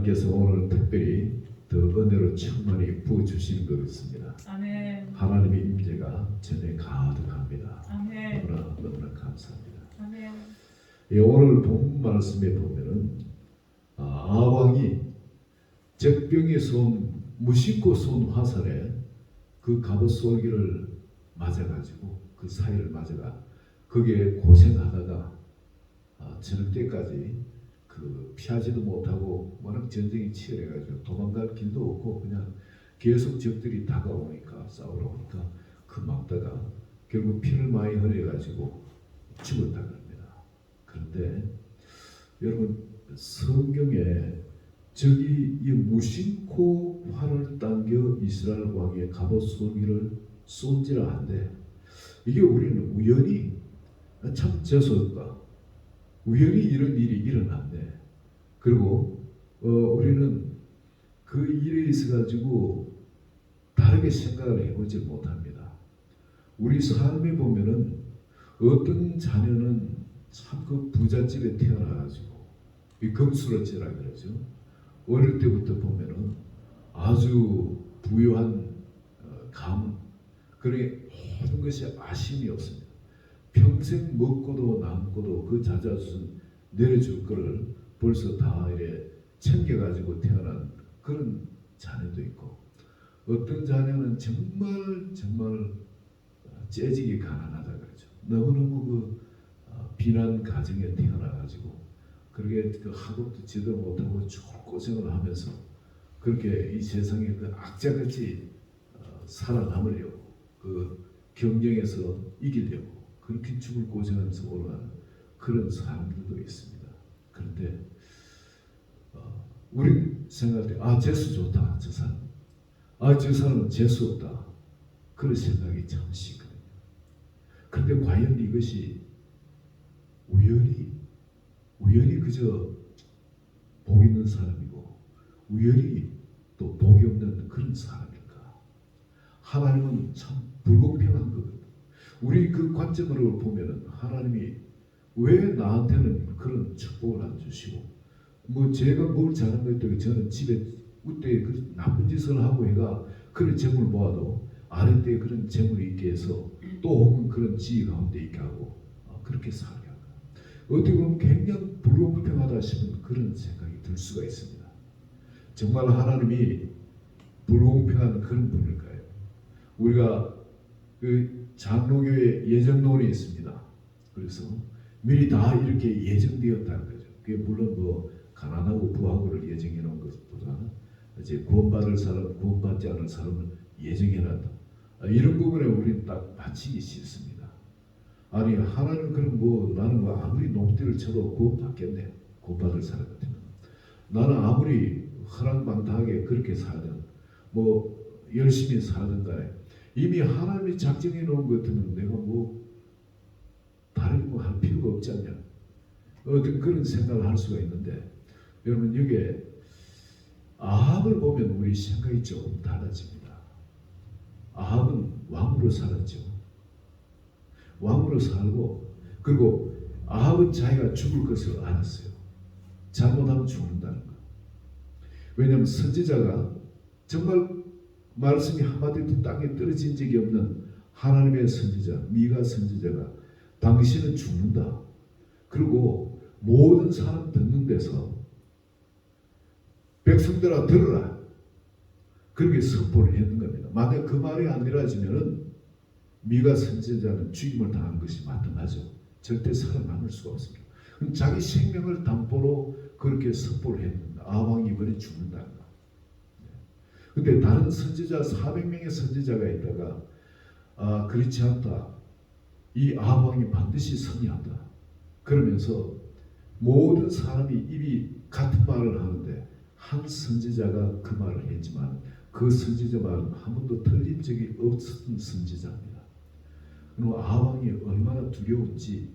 하나님께서 오늘 특별히 더 은혜로 충만히 부어주시는 것 같습니다. 아멘. 하나님의 임재가 전에 가득합니다. 아멘. 너무나 감사합니다. 아멘. 오늘 본 말씀에 보면은 아왕이 적병에서 온 무심코 쏜 화살에 그 갑옷 쏠기를 맞아가지고 그 사이를 맞아가 거기에 고생하다가 저녁 때까지 피하지도 못하고 워낙 전쟁이 치열해가지고 도망갈 길도 없고 그냥 계속 적들이 다가오니까 싸우러 오니까 그 막다가 결국 피를 많이 흘려가지고 죽었다 그럽니다. 그런데 여러분 성경에 저기 이 무심코 활을 당겨 이스라엘 왕의 갑옷 쏘기를 쏜지라 한데 이게 우리는 우연히 참 재수없다. 우연히 이런 일이 일어났네. 그리고 우리는 그 일에 있어 가지고 다르게 생각을 해보지 못합니다. 우리 삶에 보면은 어떤 자녀는 참 그 부잣집에 태어나가지고 이 금수저라 그러죠. 어릴 때부터 보면은 아주 부유한 가문, 그러게 모든 것이 아쉬움이 없습니다. 평생 먹고도 남고도 그 자자손 내려줄 거를 벌써 다 이래 챙겨가지고 태어난 그런 자녀도 있고, 어떤 자녀는 정말 째지게 가난하다 그러죠. 너무너무 비난 가정에 태어나가지고 그렇게 학업도 제대로 못하고 고생을 하면서 그렇게 이 세상에 악자같이 살아남으려고 경쟁에서 이기려고 그렇게 죽을 고생하면서 올라가는 그런 사람들도 있습니다. 그런데 우리 생각할 때 재수 좋다 저 사람, 저 사람은 재수 없다 그런 생각이 잠시 있거든요. 그런데 과연 이것이 우연히 그저 복 있는 사람이고 우연히 또 복이 없는 그런 사람일까? 하나님은 참 불공평한 거거든요. 우리 그 관점으로 보면은 하나님이 왜 나한테는 그런 축복을 안 주시고 제가 뭘 잘한 것 때문에 저는 집에 그때 그 나쁜 짓을 하고 해가 그런 재물 모아도 아랫때에 그런 재물이 있게 해서 또 혹은 그런 지위 가운데 있게 하고 그렇게 살게 하고 어떻게 보면 굉장히 불공평하다 싶은 그런 생각이 들 수가 있습니다. 정말 하나님이 불공평한 그런 분일까요? 우리가 장로교회 예정론이 있습니다. 그래서 미리 다 이렇게 예정되었다는 거죠. 그게 물론 가난하고 부하고를 예정해 놓은 것보다는 이제 구원받을 사람, 구원받지 않을 사람을 예정해 놨다. 이런 부분에 우리는 딱 맞추기 싫습니다. 아니 하나님 그럼 나는 아무리 농대를 쳐도 구원받겠네. 구원받을 사람 같으면 나는 아무리 허랑방탕하게 그렇게 살든 열심히 살든 간에 이미 하나님이 작정해 놓은 것 같으면 내가 다른 할 필요가 없지 않냐. 어떤 그런 생각을 할 수가 있는데 여러분 여기에 아합을 보면 우리 생각이 조금 달라집니다. 아합은 왕으로 살았죠. 왕으로 살고 그리고 아합은 자기가 죽을 것을 알았어요. 잘못하면 죽는다는 거. 왜냐하면 선지자가 정말 말씀이 한마디도 땅에 떨어진 적이 없는 하나님의 선지자 미가 선지자가 당신은 죽는다. 그리고 모든 사람 듣는 데서 백성들아 들으라. 그렇게 선포를 했는 겁니다. 만약 그 말이 안 이루어지면은 미가 선지자는 죽임을 당한 것이 마땅하죠. 절대 살아남을 수가 없습니다. 그럼 자기 생명을 담보로 그렇게 선포를 했는데 아왕이 이번에 죽는다는 거. 근데 다른 선지자 400명의 선지자가 있다가 그렇지 않다. 이 아왕이 반드시 승리한다. 그러면서 모든 사람이 입이 같은 말을 하는데 한 선지자가 그 말을 했지만 그 선지자 말은 한 번도 틀린 적이 없었던 선지자입니다. 그리고 아왕이 얼마나 두려운지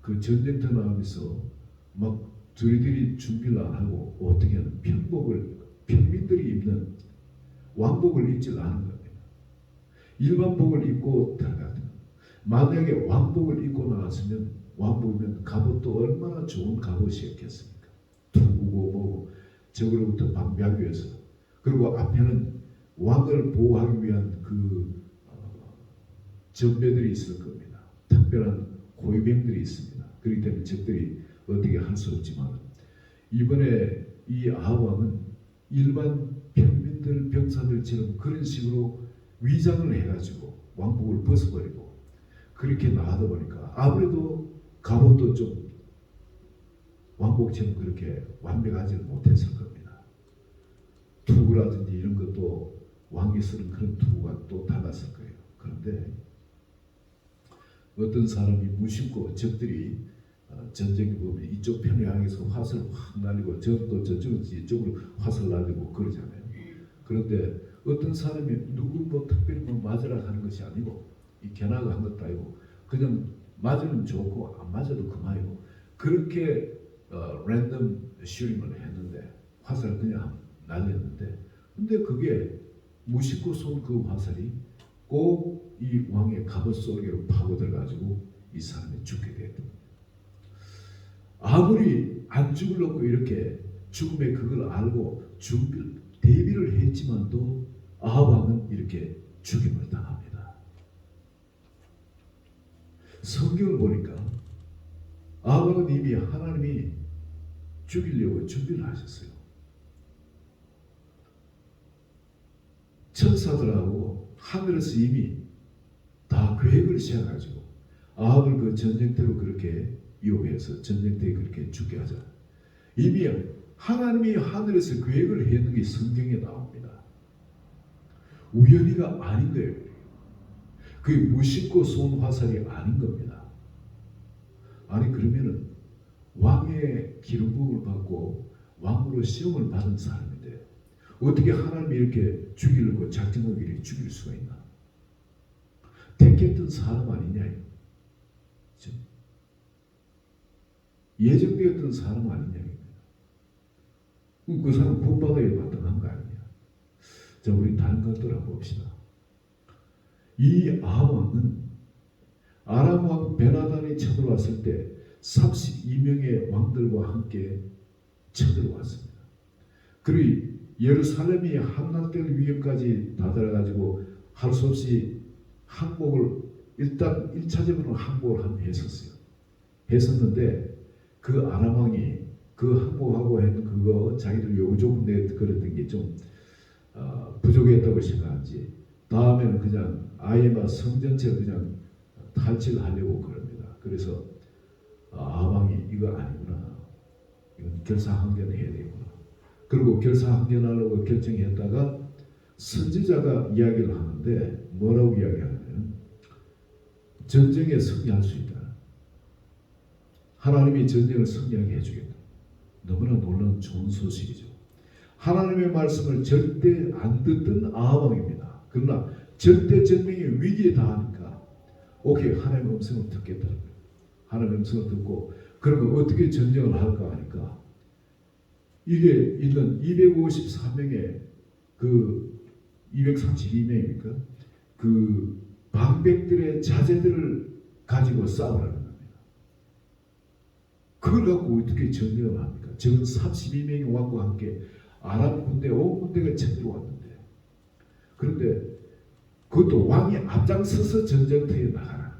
그 전쟁터 나가면서 저희들이 준비를 안 하고 어떻게 하는 평민들이 입는 왕복을 입지 않은 겁니다. 일반복을 입고 들어가거든요. 만약에 왕복을 입고 나왔으면 왕복이면 갑옷도 얼마나 좋은 갑옷이었겠습니까? 적으로부터 방비하기 위해서, 그리고 앞에는 왕을 보호하기 위한 전배들이 있을 겁니다. 특별한 호위병들이 있습니다. 그렇기 때문에 적들이 어떻게 할 수 없지만, 이번에 이 아합 왕은 일반 평민들 병사들처럼 그런 식으로 위장을 해가지고 왕복을 벗어버리고 그렇게 나가다 보니까 아무래도 갑옷도 좀 왕복처럼 그렇게 완벽하지는 못했을 겁니다. 투구라든지 이런 것도 왕이 쓰는 그런 투구가 또 달랐을 거예요. 그런데 어떤 사람이 무심코 적들이 전쟁에 보면 이쪽 편에 향해서 화살을 확 날리고 저도 저쪽은 이쪽으로 화살 날리고 그러잖아요. 그런데 어떤 사람이 누구 뭐 특별히 뭐 맞으라 하는 것이 아니고 이 견학을 한 것도 아니고 그냥 맞으면 좋고 안 맞아도 그만이고 그렇게 랜덤 슈링을 했는데 화살을 그냥 날렸는데, 근데 그게 무심코 쏜 그 화살이 꼭 이 왕의 갑옷 속으로 파고들어가지고 이 사람이 죽게 됐다. 아무리 안 죽으려고 이렇게 죽음의 그걸 알고 대비를 했지만도 아합 왕은 이렇게 죽임을 당합니다. 성경을 보니까 아합 왕은 이미 하나님이 죽이려고 준비를 하셨어요. 천사들하고 하늘에서 이미 다 계획을 세워가지고 아합을 그 전쟁터로 그렇게 유혹해서 전쟁터에 그렇게 죽게 하자. 이미 하나님이 하늘에서 계획을 했는 게 성경에 나옵니다. 우연히가 아닌 거예요. 그게 무심코 쏜 화살이 아닌 겁니다. 아니 그러면은 왕의 기름부음을 받고 왕으로 시험을 받은 사람인데 어떻게 하나님이 이렇게 죽이려고 작정하고 이렇게 죽일 수가 있나? 택했던 사람 아니냐? 예정되었던 사람 아니냐? 그 사람 구원받아야 마땅한 거 아니냐? 자, 우리 다른 것들 한번 봅시다. 이 아합 왕은 아람 왕 베나단이 쳐들어왔을 때 32명의 왕들과 함께 쳐들어왔습니다. 그리고 예루살렘이 함락될 위기까지 다다라가지고 할 수 없이 항복을 일단 1차적으로 항복을 했었는데 그 아람 왕이 그 항복하고 했는 그거 자기들 요구조건 그랬던 게 좀 부족했다고 생각한지 다음에는 그냥 아예 막 성 전체를 그냥 탈취하려고 그럽니다. 그래서 아합 왕이 이거 아니구나, 이건 결사항전을 해야 되구나. 그리고 결사항전하려고 결정했다가 선지자가 이야기를 하는데 뭐라고 이야기하냐면 전쟁에 승리할 수 있다. 하나님이 전쟁을 승리하게 해주겠다. 너무나 놀라운 좋은 소식이죠. 하나님의 말씀을 절대 안 듣던 아합 왕입니다. 그러나 절대 전쟁의 위기에 닿으니까 오케이, 하나님의 음성을 듣겠다는 거예요. 하나님의 음성을 듣고 그러면 어떻게 전쟁을 할까 하니까 이게 있는 254명의 그 232명입니까? 그 방백들의 자제들을 가지고 싸우라는 겁니다. 그걸 갖고 어떻게 전쟁을 합니까? 지금 32명의 왕과 함께 아람 군대 온 군대가 쳐들어왔는데, 그런데 그것도 왕이 앞장서서 전쟁터에 나가라는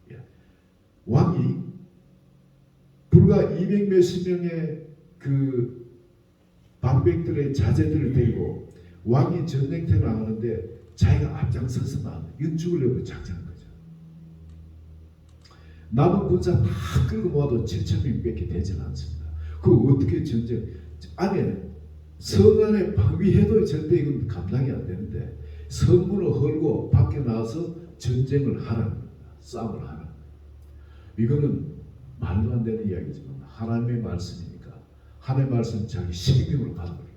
거예요. 왕이 불과 200 몇십 명의 그 방백들의 자제들을 데리고 왕이 전쟁터에 나가는데 자기가 앞장서서 나가는, 이건 죽으려고 작정한 거죠. 남은 군사 다 끌고 모아도 7,000명밖에 되지는 않습니다. 그거 어떻게 전쟁 안에 성 안에 방비해도 절대 이건 감당이 안 되는데 성문을 헐고 밖에 나와서 전쟁을 하라는 겁니다. 싸움을 하라는 겁니다. 이거는 말도 안 되는 이야기지만 하나님의 말씀이니까 하나님의 말씀 자기 생명으로 받아버려요.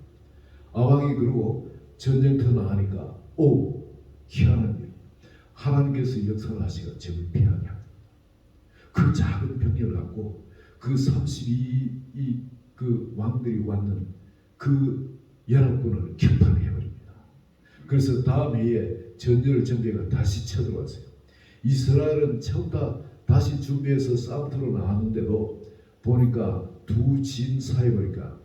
아왕이 그러고 전쟁터 나가니까 희한한 일, 하나님께서 역사를 하시고 적을 피하게 합니다. 그 작은 병력을 갖고 그 32 그 왕들이 왔는 그 연합군을 격파해버립니다. 그래서 다음 해에 전열 전대가 다시 쳐들어왔어요. 이스라엘은 처음 다시 준비해서 싸움터로 나왔는데도 보니까 두 진 사이 보니까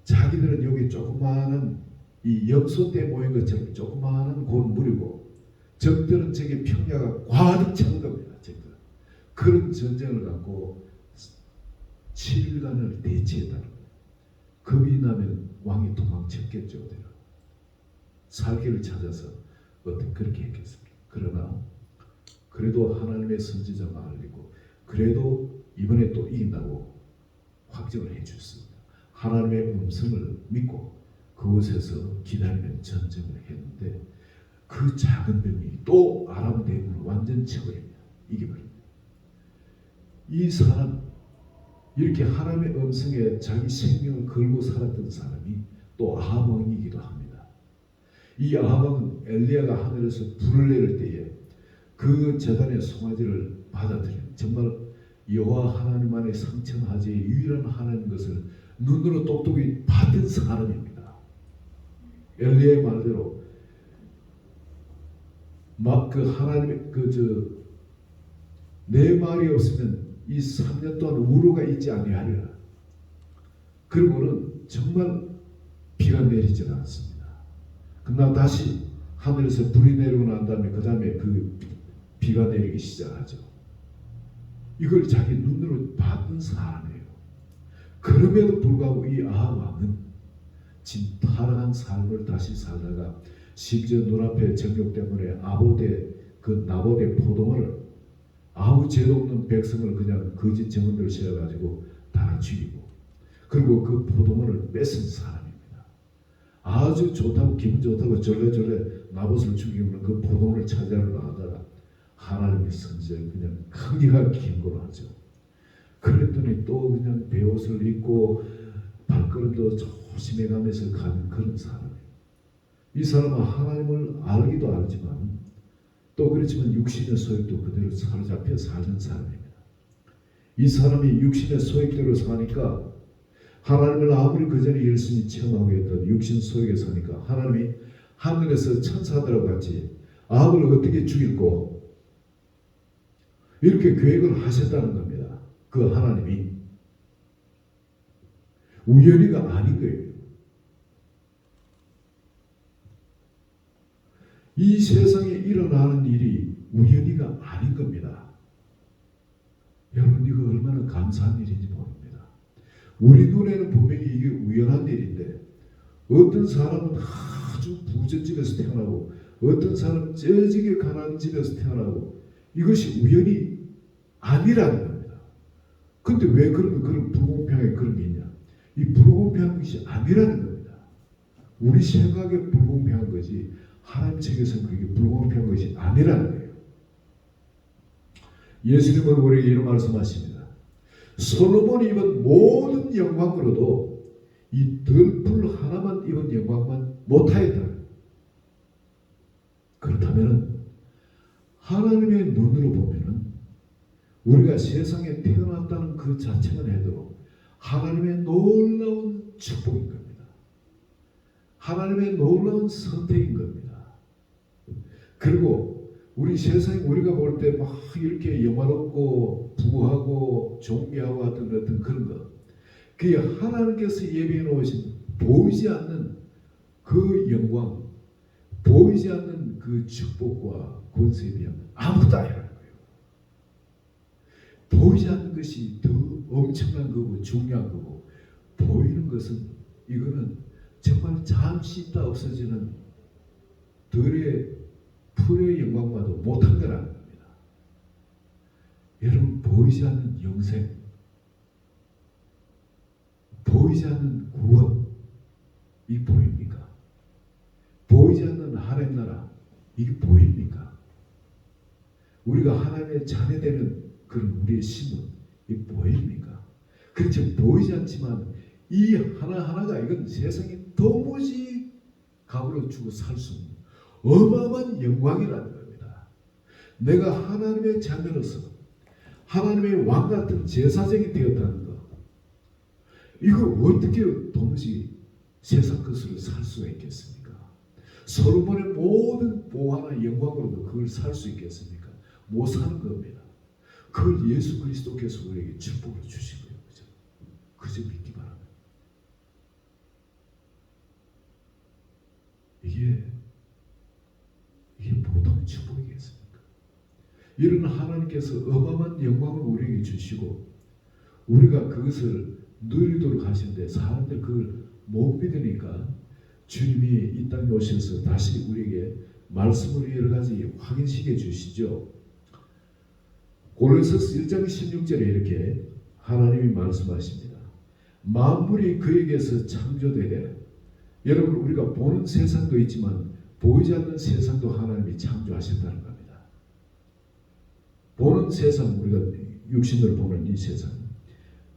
자기들은 여기 조그마한 이 염소떼 모인 것처럼 조그마한 곤물이고 적들은 저기 평야가 과득 찬 겁니다. 적들. 그런 전쟁을 갖고 7일간을 대치했다는 거예요. 겁이 나면 왕이 도망쳤겠죠. 살 길을 찾아서 어떻게 그렇게 했겠습니까? 그러나 그래도 하나님의 선지자가 알리고 그래도 이번에 또 이긴다고 확정을 해주셨습니다. 하나님의 음성을 믿고 그곳에서 기다리는 전쟁을 했는데 그 작은 병이 또 아람 대군을 완전 쳐버립니다. 이겨버립니다. 이 사람 이렇게 하나님의 음성에 자기 생명을 걸고 살았던 사람이 또 아합 왕이기도 합니다. 이 아합 왕은 엘리야가 하늘에서 불을 내릴 때에 그 제단의 송아지를 받아들인 정말 여호와 하나님 안에 상천하지의 유일한 하나님 것을 눈으로 똑똑히 봤던 사람입니다. 엘리야의 말대로 막 그 하나님의 내 말이 없으면 이 3년 동안 우로가 있지 아니하리라. 그리고는 정말 비가 내리지 않았습니다. 그러나 다시 하늘에서 불이 내리고 난 다음에 그 다음에 그 비가 내리기 시작하죠. 이걸 자기 눈으로 봤던 사람이에요. 그럼에도 불구하고 이 아합 왕은 진타락한 삶을 다시 살다가 심지어 눈앞에 정욕 때문에 나봇의 포도원을 아무 죄도 없는 백성을 그냥 거짓 증언들을 세워가지고 다 죽이고 그리고 그 포도원을 뺏은 사람입니다. 아주 좋다고 기분 좋다고 절레절레 나봇을 죽이면 그 포도원을 차지하러 나가다가 하나님의 선지자가 그냥 강력하게 경고하죠. 그랬더니 또 그냥 베옷을 입고 발걸음도 조심해가면서 가는 그런 사람이에요. 이 사람은 하나님을 알기도 알지만 또 그렇지만 육신의 소욕도 그대로 사로잡혀 사는 사람입니다. 이 사람이 육신의 소욕대로 사니까 하나님을 아무리 그전에 열심히 체험하고 있던 육신 소욕에 사니까 하나님이 하늘에서 천사들하고 같이 아합을 어떻게 죽일고 이렇게 계획을 하셨다는 겁니다. 그 하나님이 우연히가 아닌 거예요. 이 세상에 일어나는 일이 우연히가 아닌 겁니다. 여러분 이거 얼마나 감사한 일인지 모릅니다. 우리 눈에는 분명히 이게 우연한 일인데 어떤 사람은 아주 부잣집에서 태어나고 어떤 사람은 쩌지게 가난한 집에서 태어나고 이것이 우연이 아니라는 겁니다. 근데 왜 그런 불공평하게 그런 게 있냐? 이 불공평한 것이 아니라는 겁니다. 우리 생각에 불공평한 것이 하나님 측에서는 그게 불공평한 것이 아니라는 거예요. 예수님은 우리에게 이런 말씀하십니다. 솔로몬이 입은 모든 영광으로도 이 덜풀 하나만 입은 영광만 못하였다. 그렇다면 하나님의 눈으로 보면은 우리가 세상에 태어났다는 그 자체만 해도 하나님의 놀라운 축복인 겁니다. 하나님의 놀라운 선택인 겁니다. 그리고 우리 세상에 우리가 볼 때 막 이렇게 영화롭고 부하고 존귀하고 하던 그런 것, 그게 하나님께서 예비해 놓으신 보이지 않는 그 영광, 보이지 않는 그 축복과 권세에 비하면 아무것도 아니라는 거예요. 보이지 않는 것이 더 엄청난 거고 중요한 거고, 보이는 것은 이거는 정말 잠시 있다 없어지는 풀의 영광과도 못한 거라는 겁니다. 여러분 보이지 않는 영생, 보이지 않는 구원, 이 보입니까? 보이지 않는 하나님 나라, 이게 보입니까? 우리가 하나님의 자녀되는 그런 우리의 신분, 이 보입니까? 그렇죠. 보이지 않지만 이 하나하나가 이건 세상에 도무지 값으로 주고 살 수 없는 어마어마한 영광이라는 겁니다. 내가 하나님의 자녀로서 하나님의 왕 같은 제사장이 되었다는 것, 이거 어떻게 도무지 세상 것으로 살 수가 있겠습니까? 솔로몬의 모든 보화나 영광으로도 그걸 살 수 있겠습니까? 못 사는 겁니다. 그걸 예수 그리스도께서 우리에게 축복으로 주신 거예요. 그죠 믿기 바랍니다. 이게 보통 축복이겠습니까? 이런 하나님께서 어마어마한 영광을 우리에게 주시고 우리가 그것을 누리도록 하시는데 사람들 그걸 못 믿으니까 주님이 이 땅에 오셔서 다시 우리에게 말씀으로 여러 가지 확인시켜 주시죠. 골로새서 1장 16절에 이렇게 하나님이 말씀하십니다. 만물이 그에게서 창조되되, 여러분 우리가 보는 세상도 있지만 보이지 않는 세상도 하나님이 창조하셨다는 겁니다. 보는 세상, 우리가 육신으로 보는 이 세상,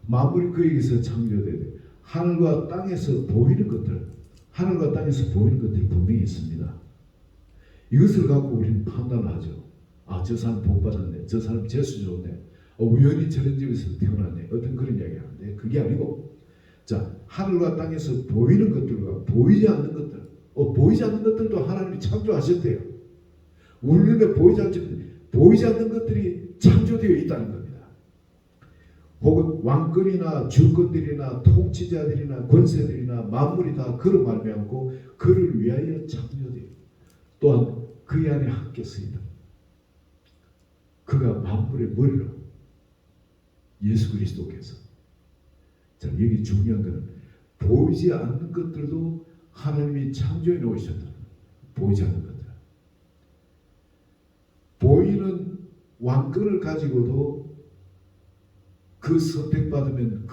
만물이 그에게서 창조되되 하늘과 땅에서 보이는 것들, 하늘과 땅에서 보이는 것들이 분명히 있습니다. 이것을 갖고 우리는 판단을 하죠. 아, 저 사람 복 받았네, 저 사람 재수 좋네, 우연히 저런 집에서 태어났네, 어떤 그런 이야기 하는데 그게 아니고, 자, 하늘과 땅에서 보이는 것들과 보이지 않는 것들, 보이지 않는 것들도 하나님이 창조하셨대요. 우리 눈에 보이지 않는 것들이 창조되어 있다는 겁니다. 혹은 왕권이나 주권들이나 통치자들이나 권세들이나 만물이 다 그로 말미암고 그를 위하여 창조되어, 또한 그 안에 함께 쓰이다. 그가 만물의 머리로, 예수 그리스도께서. 자, 여기 중요한 것은 보이지 않는 것들도 하나님이 창조해 놓으셨다. 보이지 않는 것들. 보이는 왕권을 가지고도 그 선택받으면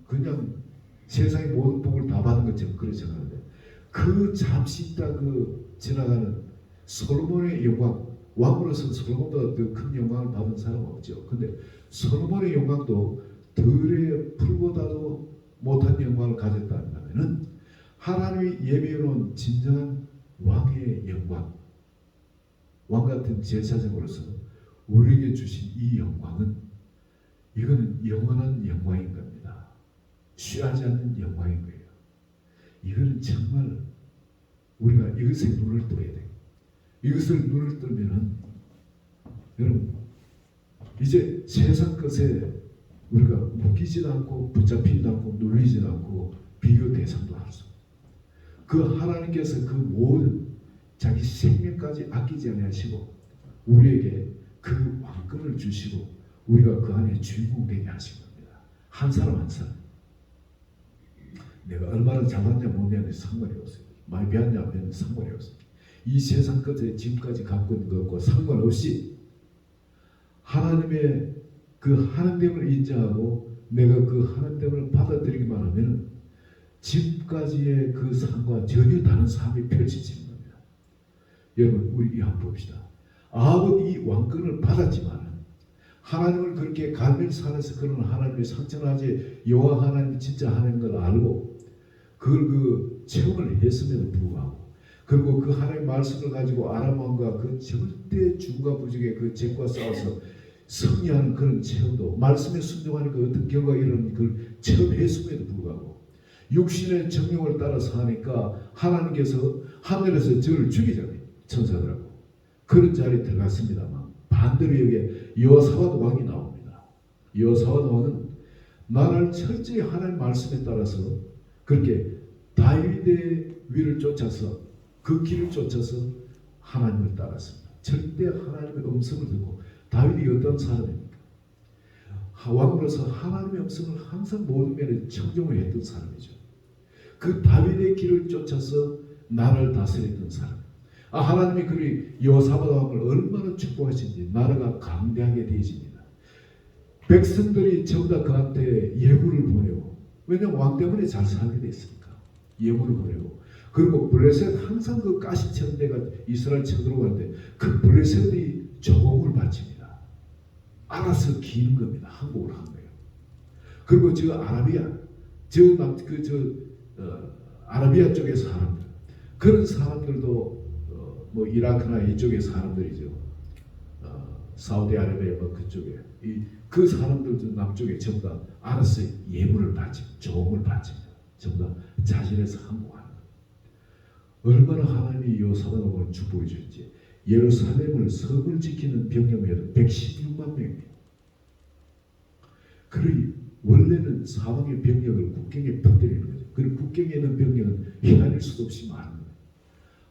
그냥 세상의 모든 복을 다 받은 것처럼 그렇게 생각하는데, 그 잠시 있다 지나가는 솔로몬의 영광, 왕으로서 솔로몬보다 더 큰 영광을 받은 사람은 없죠. 근데 솔로몬의 영광도 들의 풀보다도 못한 영광을 가졌다면은 하나님이 예비해 놓은 진정한 왕의 영광, 왕 같은 제사장으로서 우리에게 주신 이 영광은, 이거는 영원한 영광인 겁니다. 취하지 않는 영광인 거예요. 이거는 정말 우리가 이것에 눈을 떠야 돼요. 이것을 눈을 뜨면은 여러분, 이제 세상 것에 우리가 묶이지도 않고 붙잡히지도 않고 눌리지도 않고 비교 대상도 할 수 없어요. 그 하나님께서 그 모든 자기 생명까지 아끼지 아니하시고 우리에게 그 왕권을 주시고 우리가 그 안에 주인공 되게 하신 겁니다. 한 사람 한 사람. 내가 얼마나 잘났냐 못했냐 상관이 없어요. 많이 배웠냐 안 배웠냐 상관이 없어요. 이 세상 끝에 지금까지 갖고 있는 것과 상관없이 하나님의 그 하나님됨을 인정하고 내가 그 하나님됨을 받아들이기만 하면 지금까지의 그 삶과 전혀 다른 삶이 펼쳐지는 겁니다. 여러분, 우리 한번 봅시다. 아합은 이 왕권을 받았지만 하나님을 그렇게 갈멜산에서 그런 하나님의 상천하지 여호와 하나님 진짜 하나님인 걸 알고 그걸 체험을 했음에도 불구하고, 그리고 그 하나님의 말씀을 가지고 아람 왕과 그 절대 중과 부족의 그 적과 싸워서 승리하는 그런 체험도, 말씀에 순종하는 그 어떤 결과가 이런 그 체험했음에도 불구하고 육신의 정욕을 따라서 하니까 하나님께서 하늘에서 저를 죽이잖아요. 천사들하고 그런 자리에 들어갔습니다만, 반대로 여기에 여호사밧 왕이 나옵니다. 여호사밧 왕은 나를 철저히 하나님 말씀에 따라서 그렇게 다윗의 위를 쫓아서 그 길을 쫓아서 하나님을 따랐습니다. 절대 하나님의 음성을 듣고, 다윗이 어떤 사람입니까? 왕으로서 하나님의 음성을 항상 모든 면에 청종을 했던 사람이죠. 그 다윗의 길을 쫓아서 나라를 다스렸던 사람. 하나님이 그리 여호사밧 왕을 얼마나 축복하신지 나라가 강대하게 되어집니다. 백성들이 전부 다 그한테 예물을 보내고, 왜냐하면 왕 때문에 잘 살게 됐으니까 예물을 보내고, 그리고 블레셋 항상 그 가시천대가 이스라엘 쳐들어가는데 그 블레셋이 조공을 바칩니다. 알아서 기는 겁니다. 항복을 한 거예요. 그리고 저 아라비아, 아라비아 쪽의 사람들, 그런 사람들도 뭐 이라크나 이쪽의 사람들이죠. 사우디아라비아 뭐 그쪽에 그 사람들도 남쪽에 전부 다 알아서 예물을 바치고 조공을 바칩니다. 전부 다 자신에서 항복하는 거예요. 얼마나 하나님이 여호사밧 왕을 축복해 주셨지. 예루살렘을 성을 지키는 병력이 116만 명이에요. 그러니 원래는 사방의 병력을 국경에 퍼뜨리는 거죠. 그리고 국경에 있는 병력은 헤아릴 수도 없이 많은 거예요.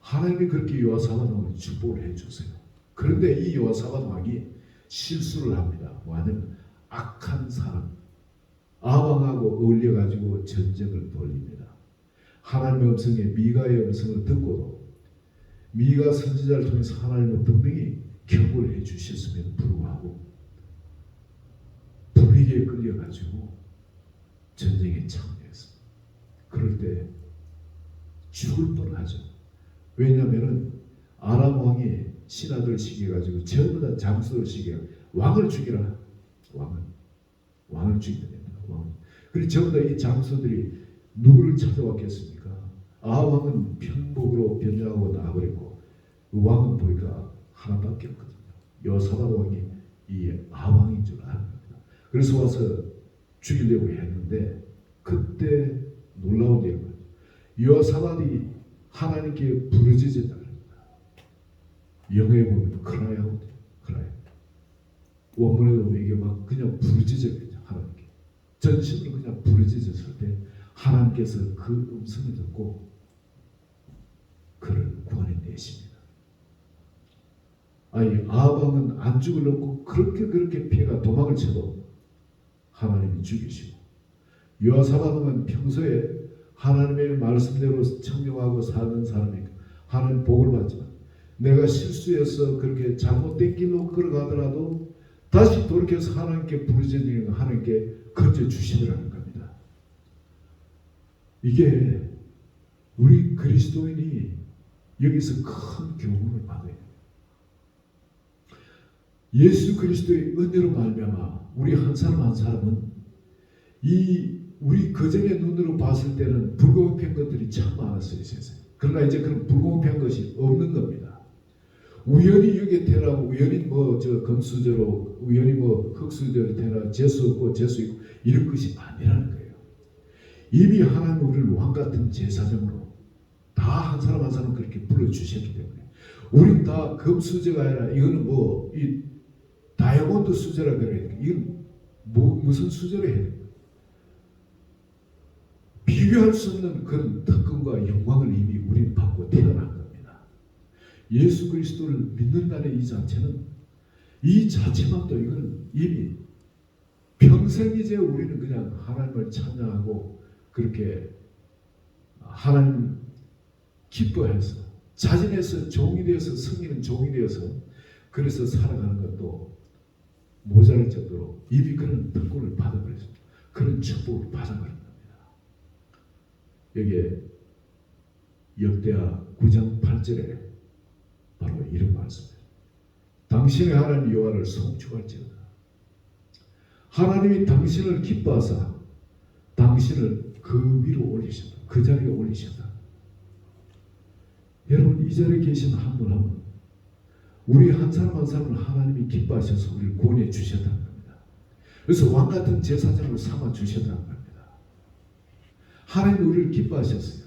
하나님이 그렇게 여호사밧 왕을 축복을 해주세요. 그런데 이 여호사밧 왕이 실수를 합니다. 뭐냐면 악한 사람 아방하고 어울려가지고 전쟁을 벌입니다. 하나님의 음성에 미가의 음성을 듣고도 미가 선지자를 통해서 하나님은 분명히 경고를 해주셨음에도 불구하고 불의에 끌려가지고 전쟁에 참여했습니다. 그럴 때 죽을 뻔하죠. 왜냐하면 아람 왕이 신하들 시켜가지고 전부 다 장수들 시켜 왕을 죽이라. 왕을 죽이면 됩니다. 그리고 전부 다 이 장수들이 누구를 찾아왔겠습니까? 아왕은 평복으로 변장하고 나와버렸고 그 왕은 보니까 하나밖에 없거든요. 여호사밧 왕이 이 아왕인 줄 아는 겁니다. 그래서 와서 죽이려고 했는데 그때 놀라운 일이 여호사밧이 하나님께 부르짖었다 그럽니다. 영어에 보면 cry out. 원문에도 이게 막 그냥 부르짖었거든요. 하나님께 전심으로 그냥 부르짖었을 때 하나님께서 그 음성을 듣고 그를 구원해내십니다. 아니 아방은 안 죽으려고 그렇게 피해가 도망을 쳐도 하나님이 죽이시고 여호사밧은 평소에 하나님의 말씀대로 청명하고 사는 사람이니까 하나님 복을 받지만 내가 실수해서 그렇게 잘못된 길로 걸어가더라도 다시 돌이켜서 하나님께 부르짖으면 하나님께 건져주시더라는 겁니다. 이게 우리 그리스도인이 여기서 큰 교훈을 받아야 돼요. 예수 그리스도의 은혜로 말미암아 우리 한 사람 한 사람은 우리 그전의 눈으로 봤을 때는 불공평한 것들이 참 많았어요. 세상에. 그러나 이제 그런 불공평한 것이 없는 겁니다. 우연히 여기에 태어나고 우연히 금수저로 우연히 흙수저로 태어나 재수 없고 재수 있고 이런 것이 아니라는 거예요. 이미 하나님 우리를 왕같은 제사장으로 다 한 사람 한 사람 그렇게 불러주셨기 때문에 우린 다 금수저가 아니라 이거는 이 다이아몬드 수저라 그래야 돼요. 이건 무슨 수저로 해야 돼요? 비교할 수 없는 그런 특권과 영광을 이미 우리는 받고 태어난 겁니다. 예수 그리스도를 믿는다는 이 자체는 이 자체만도 이거는 이미 평생 이제 우리는 그냥 하나님을 찬양하고 그렇게 하나님 기뻐해서 자진해서 종이 되어서 승리는 종이 되어서 그래서 살아가는 것도 모자랄 정도로 이미 그런 특권을 받아버렸습니다. 그런 축복을 받아버린 겁니다. 여기에 역대하 9장 8절에 바로 이런 말씀입니다. 당신의 하나님 여호와를 송축할지어다. 하나님이 당신을 기뻐하사 당신을 그 위로 올리셨다. 그 자리에 올리셨다. 여러분 이 자리에 계신 한 분 한 분 우리 한 사람 한 사람을 하나님이 기뻐하셔서 우리를 구원해 주셨다는 겁니다. 그래서 왕같은 제사장으로 삼아 주셨다는 겁니다. 하나님 우리를 기뻐하셨어요.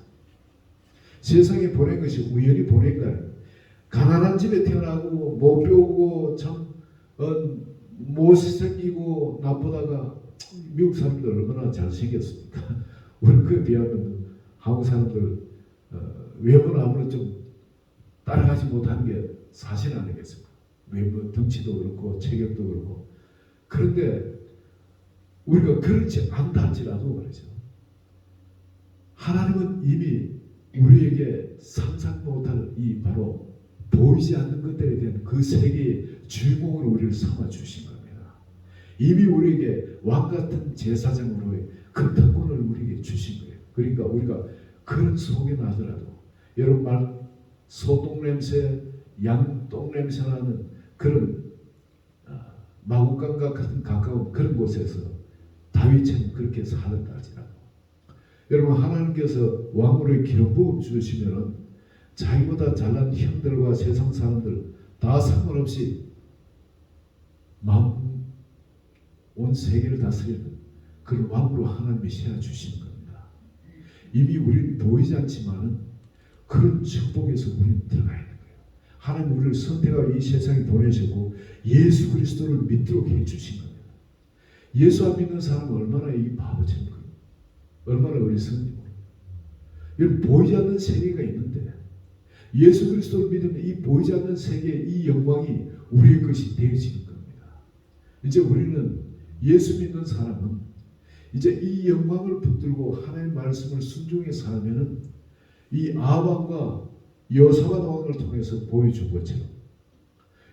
세상에 보낸 것이 우연히 보낸 거예요. 가난한 집에 태어나고 못 배우고 참 못생기고 나쁘다가 미국 사람들 얼마나 잘생겼습니까? 우리 그에 비하면 한국 사람들 외모는 아무래도 좀 따라가지 못하는 게 사실 아니겠습니까? 외모 덩치도 그렇고 체격도 그렇고 그런데 우리가 그렇지 않다 할지라도 말이죠. 하나님은 이미 우리에게 상상 못할 이 바로 보이지 않는 것들에 대한 그 세계의 주인공으로 우리를 삼아 주신 겁니다. 이미 우리에게 왕같은 제사장으로의 그 특권을 우리에게 주신 거예요. 그러니까 우리가 그런 속에 나더라도 여러분 말 소똥 냄새, 양똥 냄새 나는 그런 마구간과 같은 가까운 그런 곳에서 다윗처럼 그렇게 살았다 할지라도 여러분 하나님께서 왕으로의 기름 부음 주시면은 자기보다 잘난 형들과 세상 사람들 다 상관없이 마음 온 세계를 다스리는 그런 왕으로 하나님이 세워 주시는 겁니다. 이미 우리는 보이지 않지만은 그런 축복에서 우리는 들어가야 되는 거예요. 하나님 우리를 선택하고 이 세상에 보내셨고 예수 그리스도를 믿도록 해주신 겁니다. 예수 안 믿는 사람은 얼마나 이 바보처럼 얼마나 어리석은지 모릅니다. 여러분 보이지 않는 세계가 있는데 예수 그리스도를 믿으면 이 보이지 않는 세계의 이 영광이 우리의 것이 되어지는 겁니다. 이제 우리는 예수 믿는 사람은 이제 이 영광을 붙들고 하나님의 말씀을 순종해 살면은 이 아합과 여호사밧 왕을 통해서 보여준 것처럼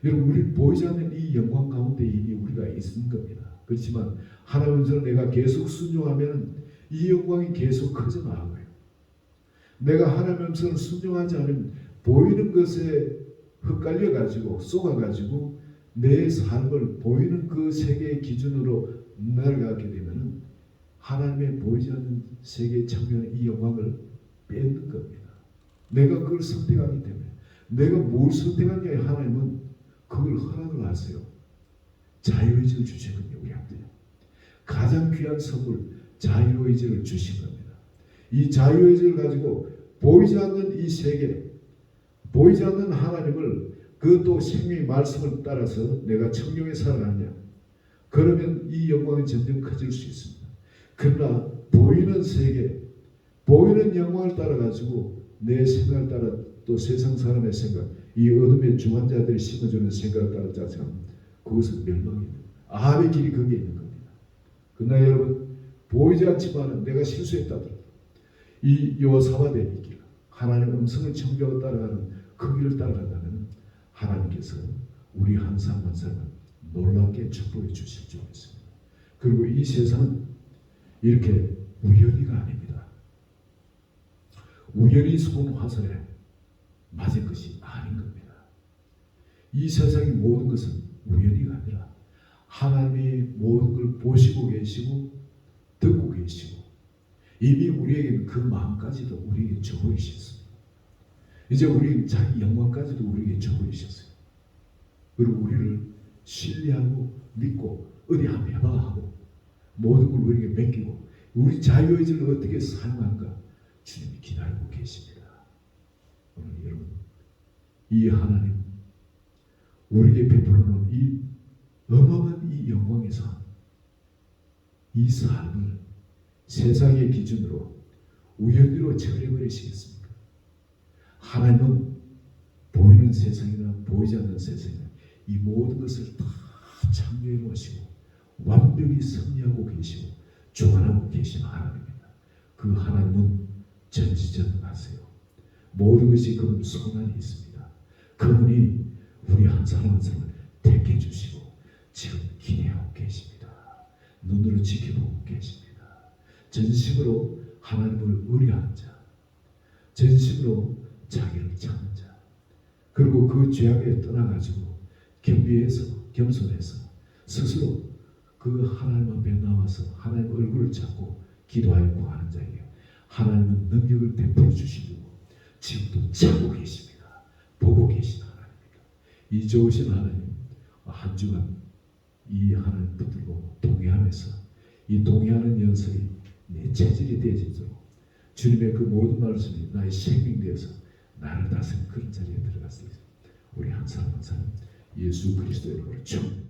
여러분 우리 보이지 않는 이 영광 가운데 이미 우리가 있는 겁니다. 그렇지만 하나님은 내가 계속 순종하면 이 영광이 계속 커져 나가고요. 내가 하나님의 음성을 순종하지 않으면 보이는 것에 헷갈려 가지고 속아 가지고 내 삶을 보이는 그 세계의 기준으로 날아가게 되면 하나님의 보이지 않는 세계의 창조하는 이 영광을 뺏는 겁니다. 내가 그걸 선택하기 때문에 내가 뭘 선택하느냐에 하나님은 그걸 허락을 하세요. 자유의지를 주신 겁니다. 우리한테 가장 귀한 선물 자유의지를 주신 겁니다. 이 자유의지를 가지고 보이지 않는 이 세계, 보이지 않는 하나님을 그것도 생명의 말씀을 따라서 내가 청명히 살아가느냐, 그러면 이 영광이 점점 커질 수 있습니다. 그러나 보이는 세계, 보이는 영광을 따라 가지고 내 생각을 따라 또 세상 사람의 생각, 이 어둠의 주관자들이 심어주는 생각을 따라 짜면 그것은 멸망입니다. 아합의 길이 거기에 있는 겁니다. 그러나 여러분 보이지 않지만 내가 실수했다더라도 이 여호사밧의 길, 하나님의 음성을 청정하고 따라가는 그 길을 따라간다면 하나님께서 우리 한 사람 한 사람을 놀랍게 축복해 주실 줄 믿습니다. 그리고 이 세상은 이렇게 우연히가 아닙니다. 우연히 쏜 화살에 맞은 것이 아닌 겁니다. 이 세상의 모든 것은 우연히가 아니라 하나님이 모든 걸 보시고 계시고 듣고 계시고 이미 우리에게 그 마음까지도 우리에게 줘버리셨습니다. 이제 우리 자기 영광까지도 우리에게 줘버리셨어요. 그리고 우리를 신뢰하고 믿고 어디 한번 해봐 하고 모든 걸 우리에게 맡기고 우리 자유의지를 어떻게 사용하는가 주님이 기다리고 계십니다. 오늘 여러분 이 하나님 우리에게 베풀어 놓은 이 어마어마한 이 영광에서 이 삶을 세상의 기준으로 우연히로 처리해버리시겠습니까? 하나님은 보이는 세상이나 보이지 않는 세상이나 이 모든 것을 다 창조해 놓으시고 완벽히 섭리하고 계시고 주관하고 계신 하나님입니다. 그 하나님은 전지전능하세요. 모든 것이 그분 손 안에 있습니다. 그분이 우리 한 사람 한 사람을 택해 주시고 지금 기대하고 계십니다. 눈으로 지켜보고 계십니다. 전심으로 하나님을 의뢰하는 자, 전심으로 자기를 찾는 자, 그리고 그 죄악에 떠나가지고 겸비해서 겸손해서 스스로 그 하나님 앞에 나와서 하나님 얼굴을 찾고 기도하여 구하는 자에게 하나님은 능력을 베풀어 주시고 지금도 찾고 계십니다. 보고 계신 하나님입니다. 이 좋으신 하나님 한 주간 이 하나님 붙들고 동의하면서 이 동의하는 연설이 내 체질이 되어지도록 주님의 그 모든 말씀이 나의 생명 되어서 나를 다스리는 그런 자리에 들어갔을 때 우리 한 사람 한 사람 예수 그리스도의 이름으로 좀